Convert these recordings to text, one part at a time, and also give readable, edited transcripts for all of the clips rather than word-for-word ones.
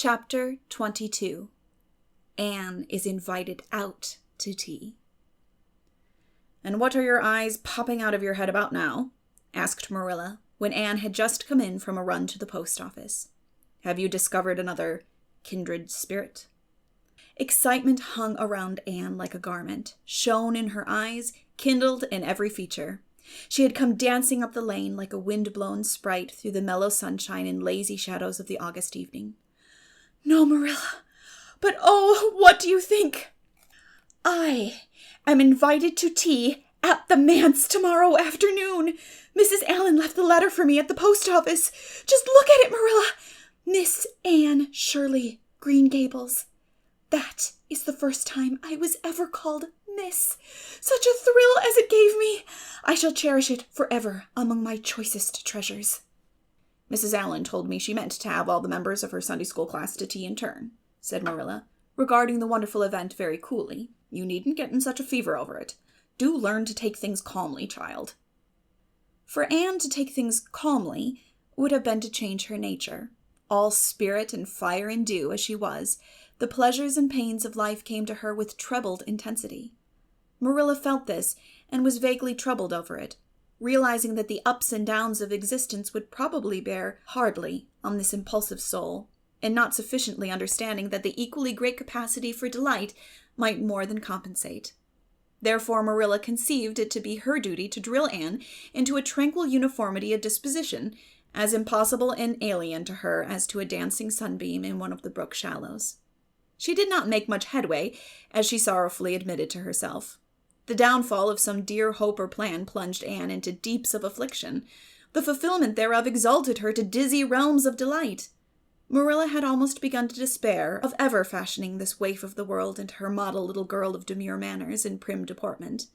Chapter 22. Anne is invited out to tea. "And what are your eyes popping out of your head about now?" asked Marilla, when Anne had just come in from a run to the post office. "Have you discovered another kindred spirit?" Excitement hung around Anne like a garment, shone in her eyes, kindled in every feature. She had come dancing up the lane like a wind-blown sprite through the mellow sunshine and lazy shadows of the August evening. "No, Marilla, but oh, what do you think? I am invited to tea at the manse tomorrow afternoon. Mrs. Allen left the letter for me at the post office. Just look at it, Marilla. Miss Anne Shirley, Green Gables. That is the first time I was ever called Miss. Such a thrill as it gave me. I shall cherish it forever among my choicest treasures." "Mrs. Allen told me she meant to have all the members of her Sunday school class to tea in turn," said Marilla, regarding the wonderful event very coolly. "You needn't get in such a fever over it. Do learn to take things calmly, child." For Anne to take things calmly would have been to change her nature. All spirit and fire and dew as she was, the pleasures and pains of life came to her with trebled intensity. Marilla felt this and was vaguely troubled over it, realizing that the ups and downs of existence would probably bear hardly on this impulsive soul, and not sufficiently understanding that the equally great capacity for delight might more than compensate. Therefore Marilla conceived it to be her duty to drill Anne into a tranquil uniformity of disposition, as impossible and alien to her as to a dancing sunbeam in one of the brook shallows. She did not make much headway, as she sorrowfully admitted to herself. The downfall of some dear hope or plan plunged Anne into deeps of affliction. The fulfillment thereof exalted her to dizzy realms of delight. Marilla had almost begun to despair of ever fashioning this waif of the world into her model little girl of demure manners and prim deportment.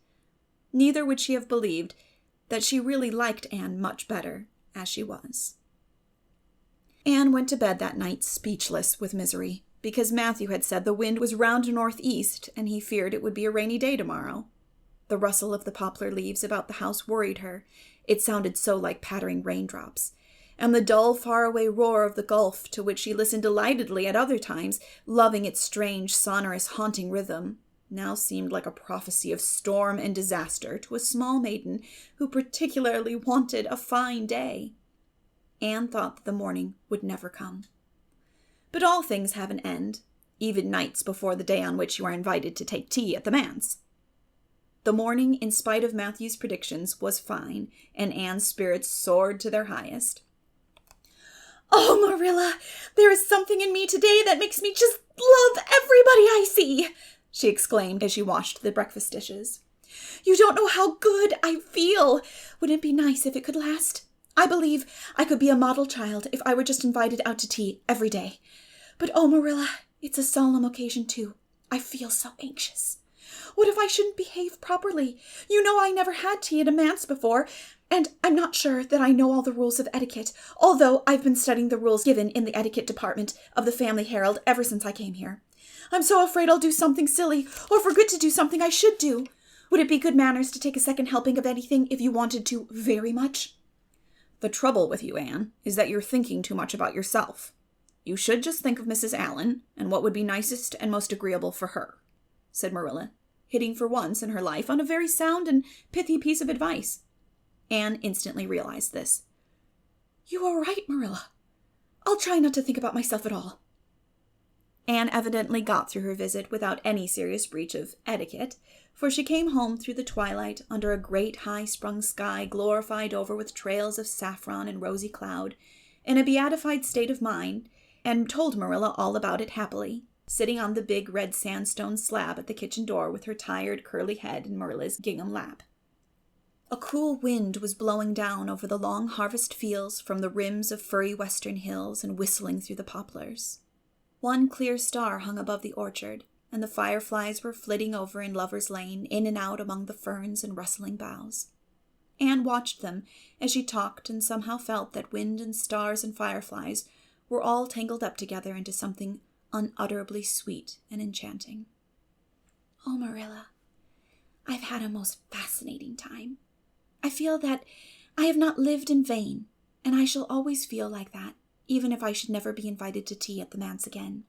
Neither would she have believed that she really liked Anne much better as she was. Anne went to bed that night speechless with misery, because Matthew had said the wind was round northeast and he feared it would be a rainy day tomorrow. The rustle of the poplar leaves about the house worried her. It sounded so like pattering raindrops. And the dull, faraway roar of the Gulf, to which she listened delightedly at other times, loving its strange, sonorous, haunting rhythm, now seemed like a prophecy of storm and disaster to a small maiden who particularly wanted a fine day. Anne thought that the morning would never come. But all things have an end, even nights before the day on which you are invited to take tea at the manse. The morning, in spite of Matthew's predictions, was fine, and Anne's spirits soared to their highest. "Oh, Marilla, there is something in me today that makes me just love everybody I see," she exclaimed as she washed the breakfast dishes. "You don't know how good I feel. Wouldn't it be nice if it could last? I believe I could be a model child if I were just invited out to tea every day. But oh, Marilla, it's a solemn occasion too. I feel so anxious. What if I shouldn't behave properly? You know I never had tea at a manse before, and I'm not sure that I know all the rules of etiquette, although I've been studying the rules given in the etiquette department of the Family Herald ever since I came here. I'm so afraid I'll do something silly, or forget to do something I should do. Would it be good manners to take a second helping of anything if you wanted to very much?" "The trouble with you, Anne, is that you're thinking too much about yourself. You should just think of Mrs. Allen and what would be nicest and most agreeable for her," said Marilla, hitting for once in her life on a very sound and pithy piece of advice. Anne instantly realized this. "You are right, Marilla. I'll try not to think about myself at all." Anne evidently got through her visit without any serious breach of etiquette, for she came home through the twilight under a great high-sprung sky glorified over with trails of saffron and rosy cloud, in a beatified state of mind, and told Marilla all about it happily, sitting on the big red sandstone slab at the kitchen door with her tired curly head in Marilla's gingham lap. A cool wind was blowing down over the long harvest fields from the rims of furry western hills and whistling through the poplars. One clear star hung above the orchard, and the fireflies were flitting over in Lover's Lane, in and out among the ferns and rustling boughs. Anne watched them as she talked and somehow felt that wind and stars and fireflies were all tangled up together into something unutterably sweet and enchanting. "Oh, Marilla, I've had a most fascinating time. I feel that I have not lived in vain, and I shall always feel like that even if I should never be invited to tea at the manse again.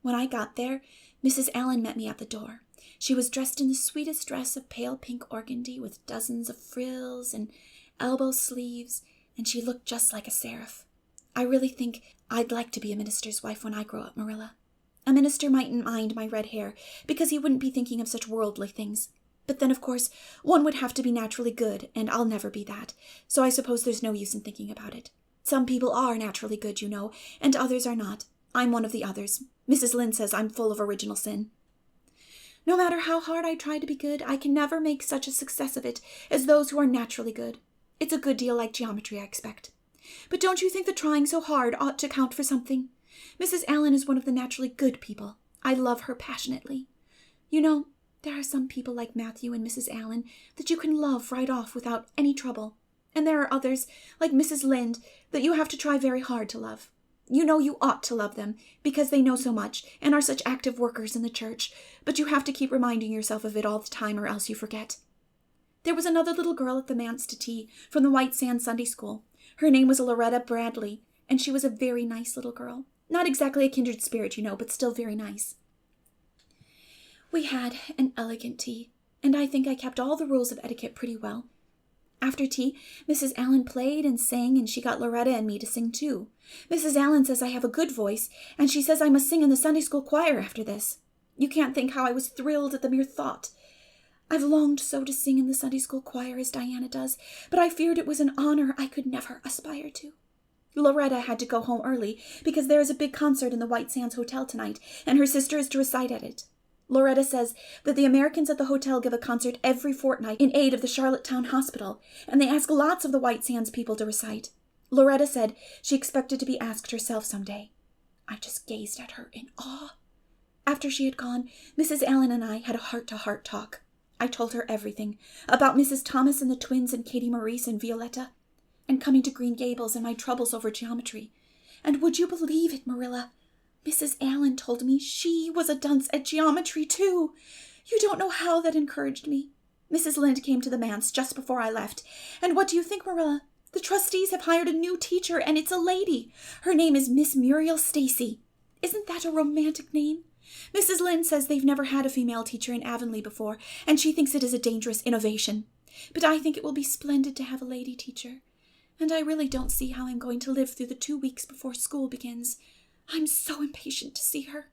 When I got there, Mrs. Allen met me at the door. She was dressed in the sweetest dress of pale pink organdy with dozens of frills and elbow sleeves, and she looked just like a seraph. I really think I'd like to be a minister's wife when I grow up, Marilla. A minister mightn't mind my red hair, because he wouldn't be thinking of such worldly things. But then, of course, one would have to be naturally good, and I'll never be that, so I suppose there's no use in thinking about it. Some people are naturally good, you know, and others are not. I'm one of the others. Mrs. Lynde says I'm full of original sin. No matter how hard I try to be good, I can never make such a success of it as those who are naturally good. It's a good deal like geometry, I expect. But don't you think that trying so hard ought to count for something? Mrs. Allen is one of the naturally good people. I love her passionately. You know, there are some people like Matthew and Mrs. Allen that you can love right off without any trouble. And there are others, like Mrs. Lynde, that you have to try very hard to love. You know you ought to love them, because they know so much and are such active workers in the church, but you have to keep reminding yourself of it all the time or else you forget. There was another little girl at the manse to tea from the White Sands Sunday School. Her name was Loretta Bradley, and she was a very nice little girl. Not exactly a kindred spirit, you know, but still very nice. We had an elegant tea, and I think I kept all the rules of etiquette pretty well. After tea, Mrs. Allen played and sang, and she got Loretta and me to sing too. Mrs. Allen says I have a good voice, and she says I must sing in the Sunday school choir after this. You can't think how I was thrilled at the mere thought. I've longed so to sing in the Sunday school choir as Diana does, but I feared it was an honor I could never aspire to. Loretta had to go home early because there is a big concert in the White Sands Hotel tonight, and her sister is to recite at it. Loretta says that the Americans at the hotel give a concert every fortnight in aid of the Charlottetown Hospital, and they ask lots of the White Sands people to recite. Loretta said she expected to be asked herself someday. I just gazed at her in awe. After she had gone, Mrs. Allen and I had a heart-to-heart talk. I told her everything, about Mrs. Thomas and the twins and Katie Maurice and Violetta, and coming to Green Gables and my troubles over geometry. And would you believe it, Marilla? Mrs. Allen told me she was a dunce at geometry, too. You don't know how that encouraged me. Mrs. Lynde came to the manse just before I left, and what do you think, Marilla? The trustees have hired a new teacher, and it's a lady. Her name is Miss Muriel Stacy. Isn't that a romantic name? Mrs. Lynde says they've never had a female teacher in Avonlea before, and she thinks it is a dangerous innovation. But I think it will be splendid to have a lady teacher, and I really don't see how I'm going to live through the 2 weeks before school begins. I'm so impatient to see her.